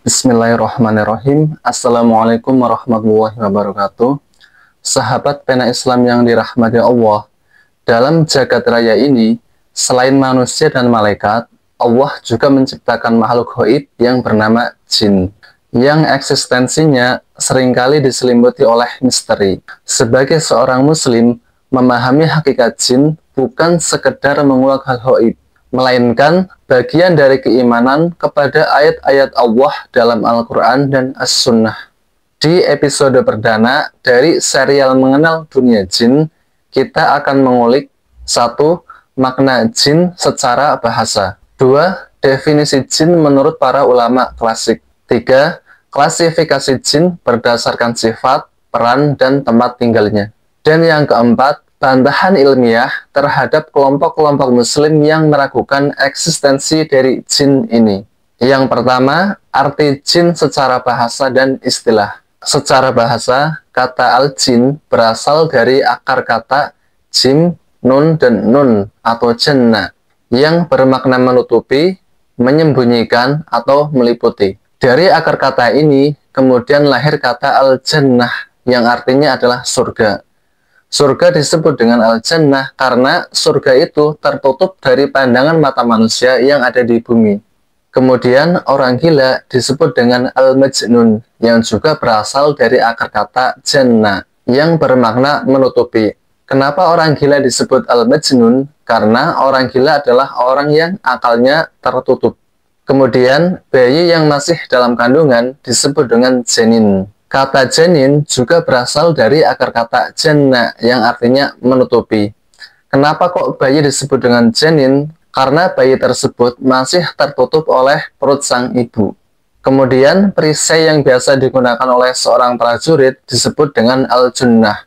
Bismillahirrahmanirrahim. Assalamualaikum warahmatullahi wabarakatuh. Sahabat pena Islam yang dirahmati Allah, dalam jagat raya ini, selain manusia dan malaikat, Allah juga menciptakan makhluk gaib yang bernama jin, yang eksistensinya seringkali diselimuti oleh misteri. Sebagai seorang muslim, memahami hakikat jin bukan sekedar menguak hal gaib, melainkan bagian dari keimanan kepada ayat-ayat Allah dalam Al-Quran dan As-Sunnah. Di episode perdana dari serial Mengenal Dunia Jin, kita akan mengulik 1. Makna jin secara bahasa. 2. Definisi jin menurut para ulama klasik. 3. Klasifikasi jin berdasarkan sifat, peran, dan tempat tinggalnya. Dan yang keempat, bantahan ilmiah terhadap kelompok-kelompok muslim yang meragukan eksistensi dari jin ini. Yang pertama, arti jin secara bahasa dan istilah. Secara bahasa, kata al-jin berasal dari akar kata jim, nun, dan nun atau jenna, yang bermakna menutupi, menyembunyikan, atau meliputi. Dari akar kata ini, kemudian lahir kata al-jannah, yang artinya adalah surga. Surga disebut dengan al-jannah karena surga itu tertutup dari pandangan mata manusia yang ada di bumi. Kemudian orang gila disebut dengan al-majnun yang juga berasal dari akar kata jannah yang bermakna menutupi. Kenapa orang gila disebut al-majnun? Karena orang gila adalah orang yang akalnya tertutup. Kemudian bayi yang masih dalam kandungan disebut dengan janin. Kata janin juga berasal dari akar kata janna yang artinya menutupi. Kenapa kok bayi disebut dengan janin? Karena bayi tersebut masih tertutup oleh perut sang ibu. Kemudian perisai yang biasa digunakan oleh seorang prajurit disebut dengan al-junnah.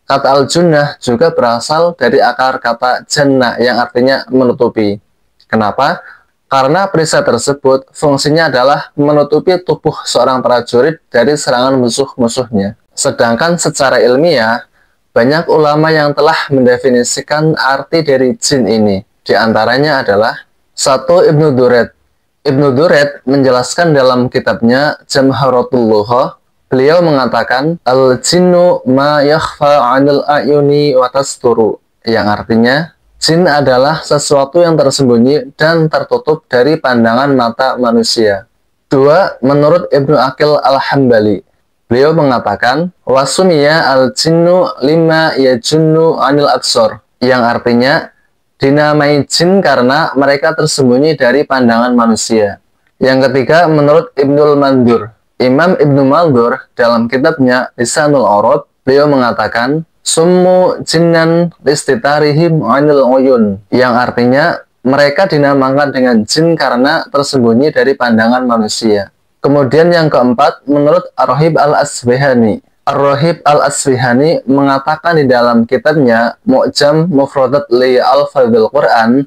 Kata al-junnah juga berasal dari akar kata janna yang artinya menutupi. Kenapa? Karena perisai tersebut fungsinya adalah menutupi tubuh seorang prajurit dari serangan musuh-musuhnya. Sedangkan secara ilmiah, banyak ulama yang telah mendefinisikan arti dari jin ini. Di antaranya adalah 1. Ibnu Duret. Ibnu Duret menjelaskan dalam kitabnya Jamharatul Lughah, beliau mengatakan al-jinnu ma yakhfa 'anil a'yuni wa tasturu, yang artinya jin adalah sesuatu yang tersembunyi dan tertutup dari pandangan mata manusia. 2. Menurut Ibnu Aqil Al-Hambali, beliau mengatakan, wasumiya al-jinnu lima yajunnu anil absor, yang artinya, dinamai jin karena mereka tersembunyi dari pandangan manusia. Yang ketiga, menurut Ibnul Mandur, Imam Ibnu Mandur dalam kitabnya Lisanul Arab, beliau mengatakan, summu jinnan listitarihim anil uyun, yang artinya mereka dinamakan dengan jin karena tersembunyi dari pandangan manusia. Kemudian yang keempat, menurut Ar-Rahib Al-Asbihani. Ar-Rahib Al-Asbihani mengatakan di dalam kitabnya Mu'jam Mufradat li Al-Fadhil Quran,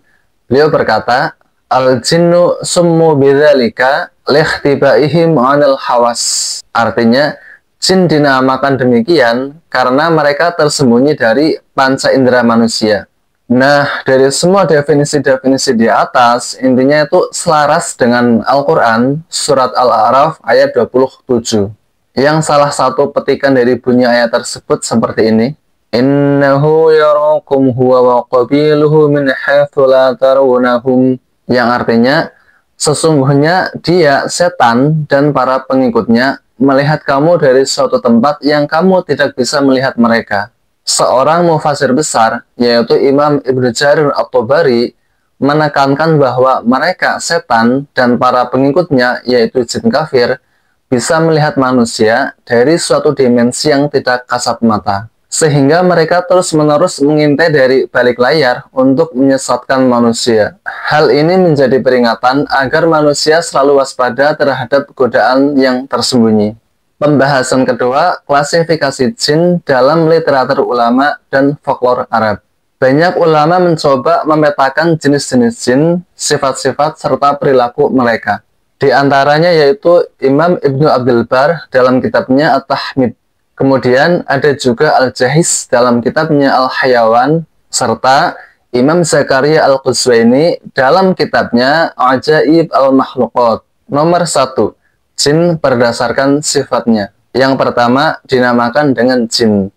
beliau berkata, al-jinnu summu bidzalika likhtibaihim anil hawas. Artinya, jin dinamakan demikian karena mereka tersembunyi dari panca indera manusia. Nah, dari semua definisi-definisi di atas, intinya itu selaras dengan Al-Quran, surat Al-A'raf ayat 27. Yang salah satu petikan dari bunyi ayat tersebut seperti ini. Innahu yarakum huwa wa qabiluhu min haitsu la tarawunahum, yang artinya, sesungguhnya dia, setan, dan para pengikutnya melihat kamu dari suatu tempat yang kamu tidak bisa melihat mereka. Seorang mufasir besar, yaitu Imam Ibnu Jarir At-Tabari, menekankan bahwa mereka, setan, dan para pengikutnya, yaitu jin kafir, bisa melihat manusia dari suatu dimensi yang tidak kasat mata. Sehingga mereka terus-menerus mengintai dari balik layar untuk menyesatkan manusia. Hal ini menjadi peringatan agar manusia selalu waspada terhadap godaan yang tersembunyi. Pembahasan kedua, klasifikasi jin dalam literatur ulama dan folklore Arab. Banyak ulama mencoba memetakan jenis-jenis jin, sifat-sifat, serta perilaku mereka. Di antaranya yaitu Imam Ibnu Abdul Bar dalam kitabnya At-Tahmid. Kemudian ada juga Al-Jahiz dalam kitabnya Al-Hayawan, serta Imam Zakaria Al-Quzwaini dalam kitabnya Ajaib Al-Makhluqat. Nomor 1. Jin berdasarkan sifatnya. Yang pertama dinamakan dengan jin.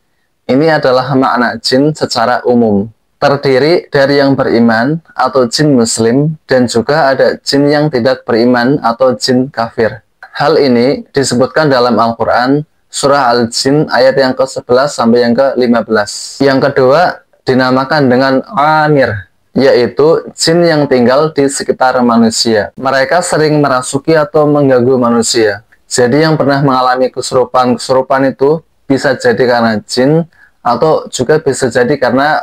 Ini adalah makna jin secara umum. Terdiri dari yang beriman atau jin muslim dan juga ada jin yang tidak beriman atau jin kafir. Hal ini disebutkan dalam Al-Quran surah Al-Jin ayat yang ke-11 sampai yang ke-15. Yang kedua dinamakan dengan Amir, yaitu jin yang tinggal di sekitar manusia. Mereka sering merasuki atau mengganggu manusia. Jadi yang pernah mengalami kesurupan itu bisa jadi karena jin atau juga bisa jadi karena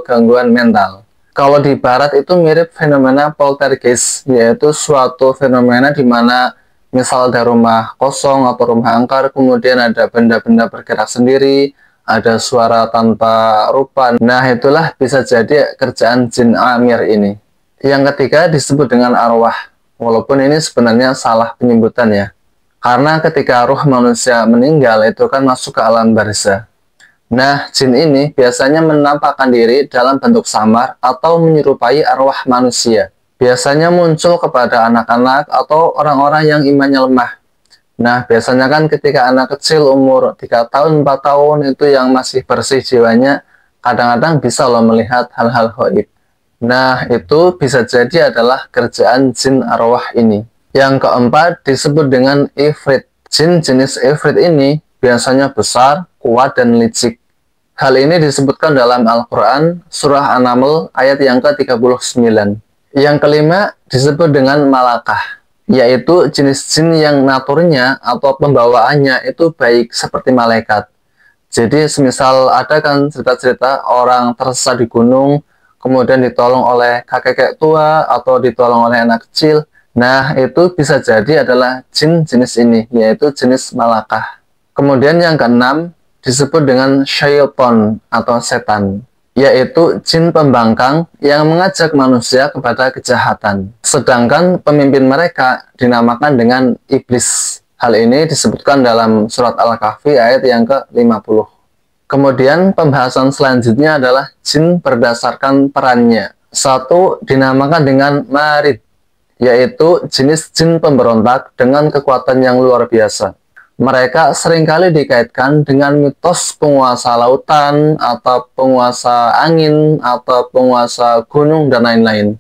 gangguan mental. Kalau di barat itu mirip fenomena poltergeist, yaitu suatu fenomena di mana misal ada rumah kosong atau rumah angker, kemudian ada benda-benda bergerak sendiri, ada suara tanpa rupa. Nah, itulah bisa jadi kerjaan jin amir ini. Yang ketiga disebut dengan arwah. Walaupun ini sebenarnya salah penyebutan ya. Karena ketika ruh manusia meninggal itu kan masuk ke alam barzah. Nah, jin ini biasanya menampakkan diri dalam bentuk samar atau menyerupai arwah manusia. Biasanya muncul kepada anak-anak atau orang-orang yang imannya lemah. Nah, biasanya kan ketika anak kecil umur 3 tahun, 4 tahun itu yang masih bersih jiwanya, kadang-kadang bisa loh melihat hal-hal gaib. Nah, itu bisa jadi adalah kerjaan jin arwah ini. Yang keempat disebut dengan ifrit. Jin jenis ifrit ini biasanya besar, kuat, dan licik. Hal ini disebutkan dalam Al-Quran surah An-Naml ayat yang ke-39. Yang kelima disebut dengan malakah, yaitu jenis jin yang naturnya atau pembawaannya itu baik seperti malaikat. Jadi semisal ada kan cerita-cerita orang tersesat di gunung, kemudian ditolong oleh kakek tua atau ditolong oleh anak kecil. Nah, itu bisa jadi adalah jin jenis ini, yaitu jenis malakah. Kemudian yang keenam disebut dengan syaiton atau setan, yaitu jin pembangkang yang mengajak manusia kepada kejahatan. Sedangkan pemimpin mereka dinamakan dengan iblis. Hal ini disebutkan dalam surat Al-Kahfi ayat yang ke-50. Kemudian pembahasan selanjutnya adalah jin berdasarkan perannya. Satu dinamakan dengan marid, yaitu jenis jin pemberontak dengan kekuatan yang luar biasa. Mereka seringkali dikaitkan dengan mitos penguasa lautan, atau penguasa angin, atau penguasa gunung, dan lain-lain.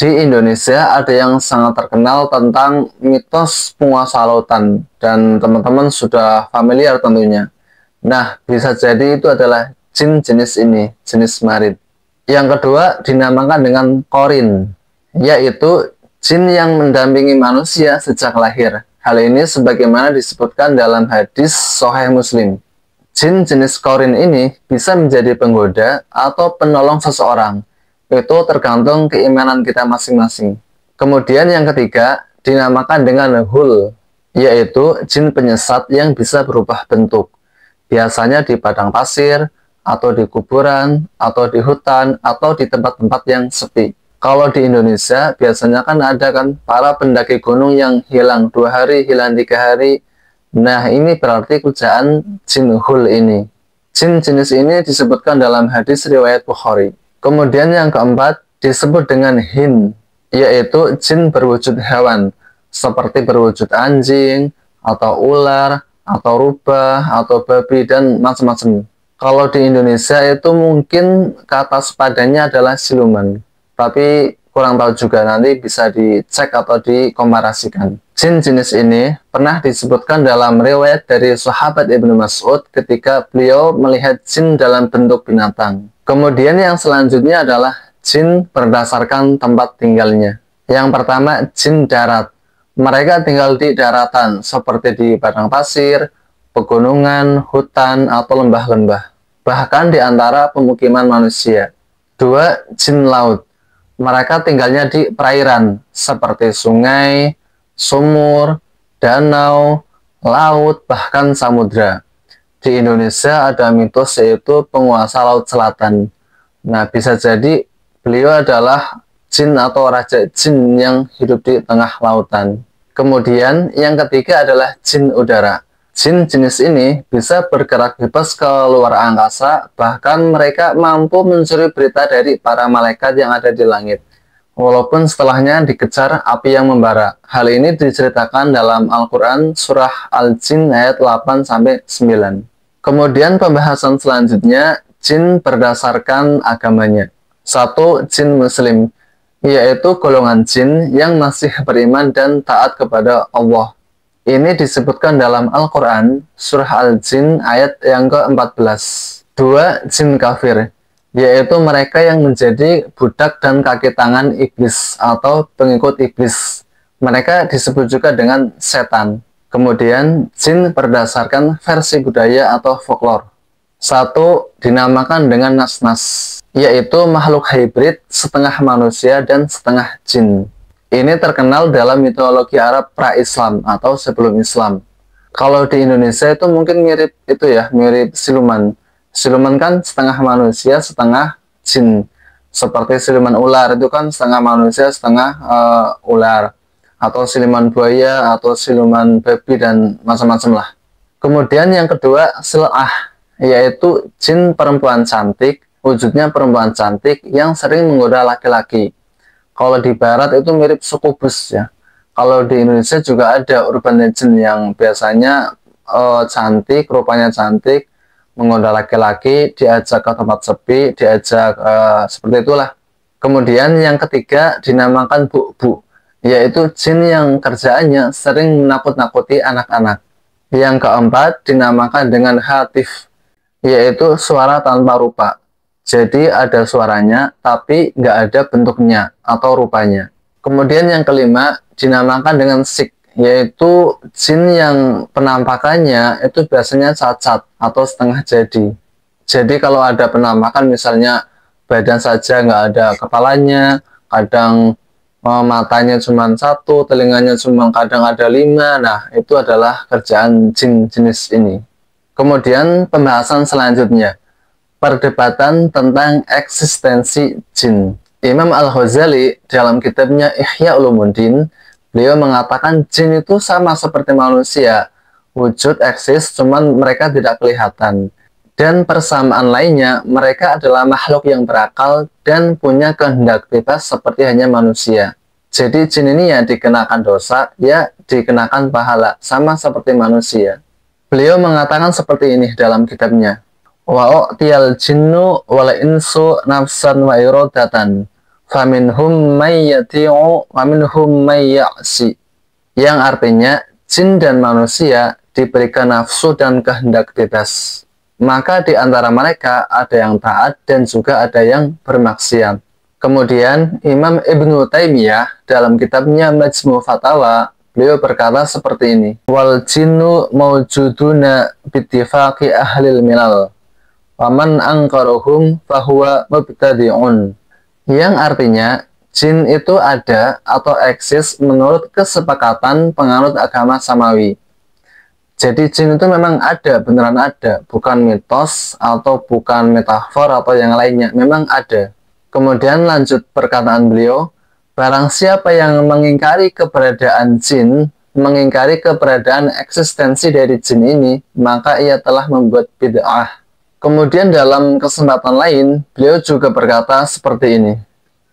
Di Indonesia ada yang sangat terkenal tentang mitos penguasa lautan, dan teman-teman sudah familiar tentunya. Nah, bisa jadi itu adalah jin jenis ini, jenis marid. Yang kedua dinamakan dengan korin, yaitu jin yang mendampingi manusia sejak lahir. Hal ini sebagaimana disebutkan dalam hadis Sahih Muslim. Jin jenis korin ini bisa menjadi penggoda atau penolong seseorang. Itu tergantung keimanan kita masing-masing. Kemudian yang ketiga dinamakan dengan hul, yaitu jin penyesat yang bisa berubah bentuk. Biasanya di padang pasir, atau di kuburan, atau di hutan, atau di tempat-tempat yang sepi. Kalau di Indonesia, biasanya kan ada kan para pendaki gunung yang hilang 2 hari, hilang 3 hari. Nah, ini berarti kerjaan jin hul ini. Jin jenis ini disebutkan dalam hadis riwayat Bukhari. Kemudian yang keempat disebut dengan hin, yaitu jin berwujud hewan, seperti berwujud anjing, atau ular, atau rubah, atau babi, dan macam-macam. Kalau di Indonesia itu mungkin kata sepadannya adalah siluman. Tapi kurang tahu juga, nanti bisa dicek atau dikomparasikan. Jin jenis ini pernah disebutkan dalam riwayat dari sahabat Ibnu Mas'ud ketika beliau melihat jin dalam bentuk binatang. Kemudian yang selanjutnya adalah jin berdasarkan tempat tinggalnya. Yang pertama, jin darat. Mereka tinggal di daratan seperti di padang pasir, pegunungan, hutan, atau lembah-lembah. Bahkan di antara pemukiman manusia. 2, jin laut. Mereka tinggalnya di perairan, seperti sungai, sumur, danau, laut, bahkan samudra. Di Indonesia ada mitos yaitu penguasa Laut Selatan. Nah, bisa jadi beliau adalah jin atau raja jin yang hidup di tengah lautan. Kemudian yang ketiga adalah jin udara. Jin jenis ini bisa bergerak bebas ke luar angkasa, bahkan mereka mampu mencuri berita dari para malaikat yang ada di langit. walaupun setelahnya dikejar api yang membara. Hal ini diceritakan dalam Al-Quran surah Al-Jin ayat 8-9. Kemudian pembahasan selanjutnya, jin berdasarkan agamanya. 1. Jin muslim, yaitu golongan jin yang masih beriman dan taat kepada Allah. Ini disebutkan dalam Al-Quran surah Al-Jin ayat yang ke-14. 2. Jin kafir, yaitu mereka yang menjadi budak dan kaki tangan iblis atau pengikut iblis. Mereka disebut juga dengan setan. Kemudian jin berdasarkan versi budaya atau folklore. 1. Dinamakan dengan nas-nas, yaitu makhluk hybrid setengah manusia dan setengah jin. Ini terkenal dalam mitologi Arab pra-Islam atau sebelum Islam. Kalau di Indonesia itu mungkin mirip itu ya, mirip siluman. Siluman kan setengah manusia, setengah jin. Seperti siluman ular itu kan setengah manusia, setengah ular. Atau siluman buaya, atau siluman babi, dan macam-macam lah. Kemudian yang kedua, sil'ah, yaitu jin perempuan cantik, wujudnya perempuan cantik yang sering menggoda laki-laki. Kalau di barat itu mirip sukubus ya. Kalau di Indonesia juga ada urban legend yang biasanya cantik, rupanya cantik, menggoda laki-laki, diajak ke tempat sepi, diajak seperti itulah. Kemudian yang ketiga dinamakan bu-bu, yaitu jin yang kerjaannya sering menakut-nakuti anak-anak. Yang keempat dinamakan dengan hatif, yaitu suara tanpa rupa. Jadi ada suaranya, tapi nggak ada bentuknya atau rupanya. Kemudian yang kelima dinamakan dengan sik, yaitu jin yang penampakannya itu biasanya cacat atau setengah jadi. Jadi kalau ada penampakan misalnya badan saja nggak ada kepalanya, kadang matanya cuma satu, telinganya cuma kadang ada 5, nah itu adalah kerjaan jin jenis ini. Kemudian pembahasan selanjutnya, perdebatan tentang eksistensi jin. Imam Al-Ghazali dalam kitabnya Ihya Ulumuddin, beliau mengatakan jin itu sama seperti manusia, wujud eksis, cuman mereka tidak kelihatan. Dan persamaan lainnya, mereka adalah makhluk yang berakal dan punya kehendak bebas seperti hanya manusia. Jadi jin ini ya dikenakan dosa, ya dikenakan pahala, sama seperti manusia. Beliau mengatakan seperti ini dalam kitabnya, wa u'tiyal jinnu wal insu nafsan wa iradatan faminhum may yati'u wa minhum may ya'si, yang artinya jin dan manusia diberikan nafsu dan kehendak bebas, maka di antara mereka ada yang taat dan juga ada yang bermaksiat. Kemudian Imam Ibnu Taimiyah dalam kitabnya Majmu' Fatawa, beliau berkata seperti ini, wal jinnu mawjuduna bittifaqi ahlil milal waman angkaruhum fahuwa mubtadi'un, yang artinya jin itu ada atau eksis menurut kesepakatan penganut agama samawi. Jadi jin itu memang ada, beneran ada, bukan mitos atau bukan metafor atau yang lainnya, memang ada. Kemudian lanjut perkataan beliau, barang siapa yang mengingkari keberadaan jin, mengingkari keberadaan eksistensi dari jin ini, maka ia telah membuat bid'ah. Kemudian dalam kesempatan lain, beliau juga berkata seperti ini,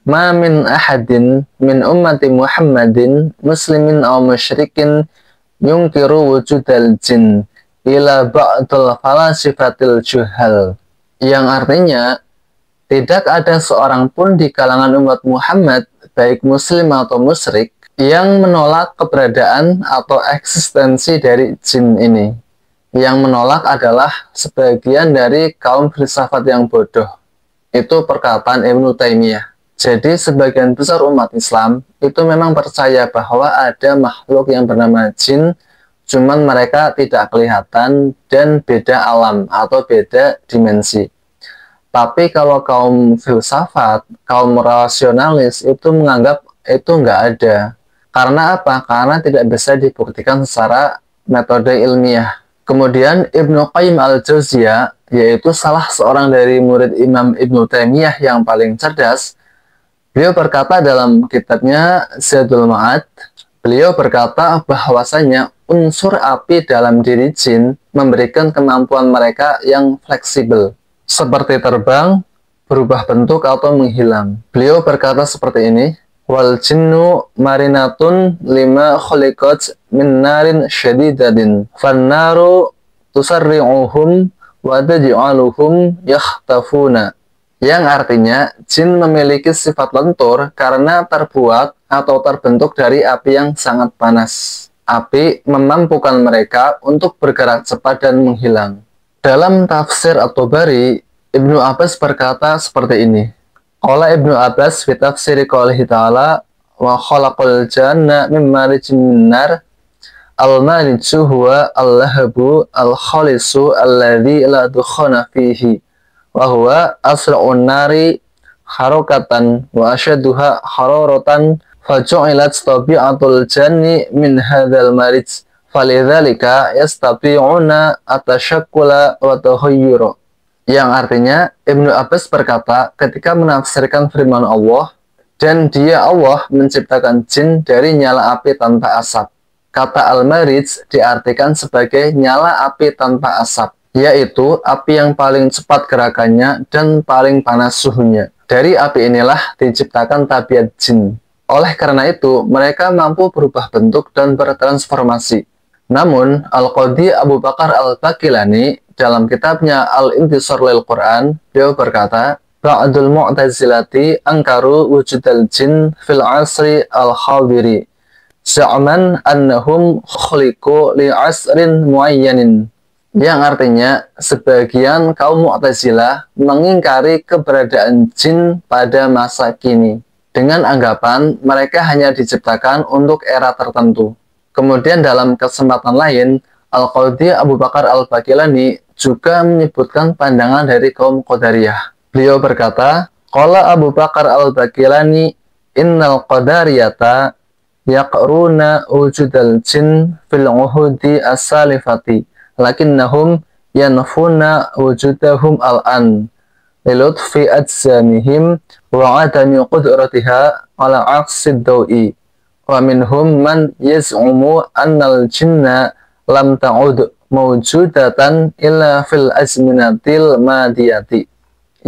ma min ahadin min ummati Muhammadin muslimin aw musyrikin yungkiru wujudal jin ila ba'dul falasifatil juhal, yang artinya tidak ada seorang pun di kalangan umat Muhammad, baik muslim atau musyrik, yang menolak keberadaan atau eksistensi dari jin ini. Yang menolak adalah sebagian dari kaum filsafat yang bodoh. Itu perkataan Ibnu Taimiyah. Jadi sebagian besar umat Islam itu memang percaya bahwa ada makhluk yang bernama jin, cuman mereka tidak kelihatan dan beda alam atau beda dimensi. Tapi kalau kaum filsafat, kaum rasionalis itu menganggap itu nggak ada. Karena apa? Karena tidak bisa dibuktikan secara metode ilmiah. Kemudian Ibnu Qayyim al-Jauziyah, yaitu salah seorang dari murid Imam Ibnu Taimiyah yang paling cerdas, beliau berkata dalam kitabnya Zadul Ma'ad, beliau berkata bahwasanya unsur api dalam diri jin memberikan kemampuan mereka yang fleksibel, seperti terbang, berubah bentuk atau menghilang. Beliau berkata seperti ini, wal jinnu marinatun lima khuliqat min narin syadidatin fannaru tusarri'uhum wa taj'aluhum yakhtafuna, yang artinya jin memiliki sifat lentur karena terbuat atau terbentuk dari api yang sangat panas. Api memampukan mereka untuk bergerak cepat dan menghilang. Dalam tafsir At-Tabari, Ibnu Abbas berkata seperti ini. Qala Ibnu Abbas fi tafsiri qoulihi ta'ala wa khalaqal janna min marijin min nar. Al-mariju huwa al-lahabu al-khalisu alladhi la dukhana fihi wa huwa asra'un nari harokatan wa asyaduha hararatan faju'ilat tabi'atul janni min hadzal marij falidzalika yastabi'una atasyakkula wa tahayyura, yang artinya Ibnu Abbas berkata ketika menafsirkan firman Allah, dan dia Allah menciptakan jin dari nyala api tanpa asap. Kata al-marij diartikan sebagai nyala api tanpa asap, yaitu api yang paling cepat gerakannya dan paling panas suhunya. Dari api inilah diciptakan tabiat jin. Oleh karena itu, mereka mampu berubah bentuk dan bertransformasi. Namun, Al-Qadhi Abu Bakar Al-Baqilani dalam kitabnya Al-Intisar lil Quran, beliau berkata, Ba'dul Mu'tazilati angkaru wujudal jin fil asri al-khawbiri za'man annahum khuliqu li'asrin muayyanin, yang artinya sebagian kaum Mu'tazilah mengingkari keberadaan jin pada masa kini dengan anggapan mereka hanya diciptakan untuk era tertentu. Kemudian dalam kesempatan lain, Al-Qadhi Abu Bakar Al-Baqilani juga menyebutkan pandangan dari kaum Qadariyah. Beliau berkata, Qala Abu Bakar Al-Baqilani innal qadariyata yaqruna wujudal jin fil uhudi as-salifati lakinnahum yanfuna wujudahum al-an lilutfi ajzamihim wa adami qudratiha ala aqsid dawi wa minhum man yaz'umu annal jinna lam ta'ud mawjudatan illa fil azminatil madiyati,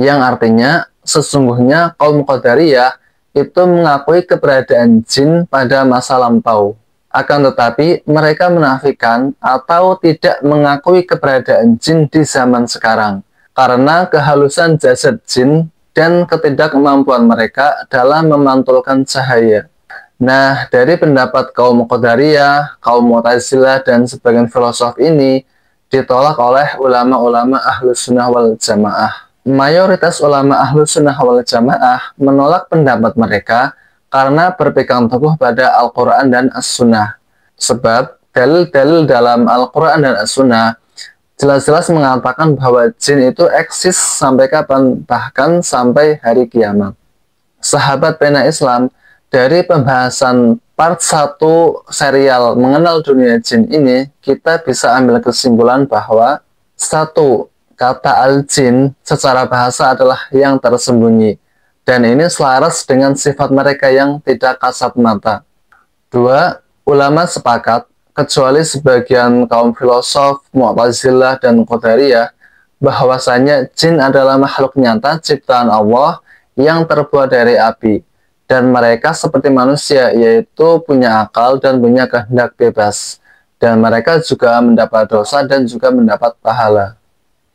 yang artinya sesungguhnya kaum Qadariyah itu mengakui keberadaan jin pada masa lampau. Akan tetapi mereka menafikan atau tidak mengakui keberadaan jin di zaman sekarang karena kehalusan jasad jin dan ketidakmampuan mereka dalam memantulkan cahaya. Nah, dari pendapat kaum Qadariyah, kaum Mu'tazilah, dan sebagian filosof ini ditolak oleh ulama-ulama Ahlus Sunnah wal Jamaah. Mayoritas ulama Ahlus Sunnah wal Jamaah menolak pendapat mereka karena berpegang teguh pada Al-Quran dan As-Sunnah. Sebab dalil-dalil dalam Al-Quran dan As-Sunnah jelas-jelas mengatakan bahwa jin itu eksis sampai kapan, bahkan sampai hari kiamat. Sahabat pena Islam, dari pembahasan part 1 serial mengenal dunia jin ini, kita bisa ambil kesimpulan bahwa 1. Kata al-jin secara bahasa adalah yang tersembunyi, dan ini selaras dengan sifat mereka yang tidak kasat mata. 2. Ulama sepakat, kecuali sebagian kaum filosof, Mu'tazilah, dan Qadariyah, bahwasanya jin adalah makhluk nyata ciptaan Allah yang terbuat dari api, dan mereka seperti manusia, yaitu punya akal dan punya kehendak bebas, dan mereka juga mendapat dosa dan juga mendapat pahala.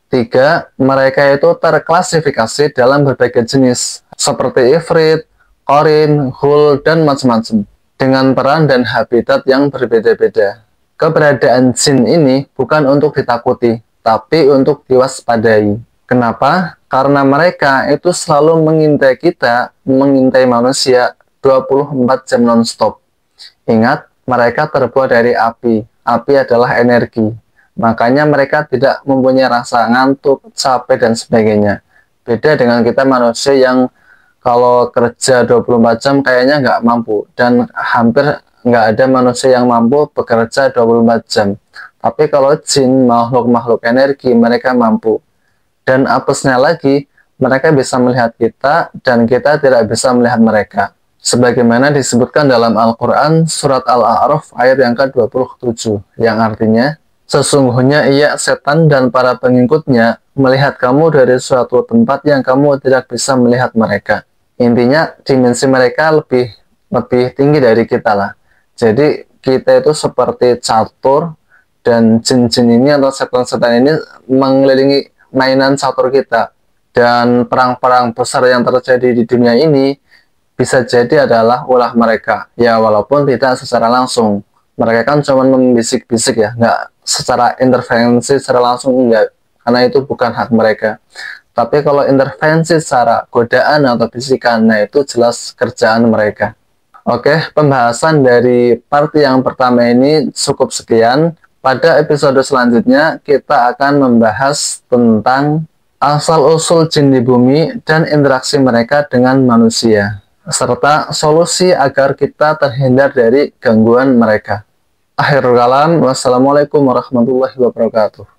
3. Mereka itu terklasifikasi dalam berbagai jenis, seperti ifrit, qarin, hul, dan macam-macam, dengan peran dan habitat yang berbeda-beda. Keberadaan jin ini bukan untuk ditakuti, tapi untuk diwaspadai. Kenapa? Karena mereka itu selalu mengintai kita, mengintai manusia 24 jam non-stop. Ingat, mereka terbuat dari api. Api adalah energi. Makanya mereka tidak mempunyai rasa ngantuk, capek, dan sebagainya. Beda dengan kita manusia yang kalau kerja 24 jam kayaknya nggak mampu. Dan hampir nggak ada manusia yang mampu bekerja 24 jam. Tapi kalau jin, makhluk-makhluk energi, mereka mampu. Dan apesnya lagi, mereka bisa melihat kita dan kita tidak bisa melihat mereka. Sebagaimana disebutkan dalam Al-Quran surat Al-A'raf ayat yang ke-27, yang artinya, sesungguhnya ia setan dan para pengikutnya melihat kamu dari suatu tempat yang kamu tidak bisa melihat mereka. Intinya dimensi mereka lebih lebih tinggi dari kita lah. Jadi kita itu seperti catur, dan jin-jin ini atau setan-setan ini mengelilingi mainan catur kita. Dan perang-perang besar yang terjadi di dunia ini bisa jadi adalah ulah mereka. Ya walaupun tidak secara langsung. Mereka kan cuma membisik-bisik ya, nggak secara intervensi secara langsung, enggak. Karena itu bukan hak mereka. Tapi kalau intervensi secara godaan atau bisikan, nah itu jelas kerjaan mereka. Oke, pembahasan dari part yang pertama ini cukup sekian. Pada episode selanjutnya, kita akan membahas tentang asal-usul jin di bumi dan interaksi mereka dengan manusia, serta solusi agar kita terhindar dari gangguan mereka. Akhirul kalam, wassalamualaikum warahmatullahi wabarakatuh.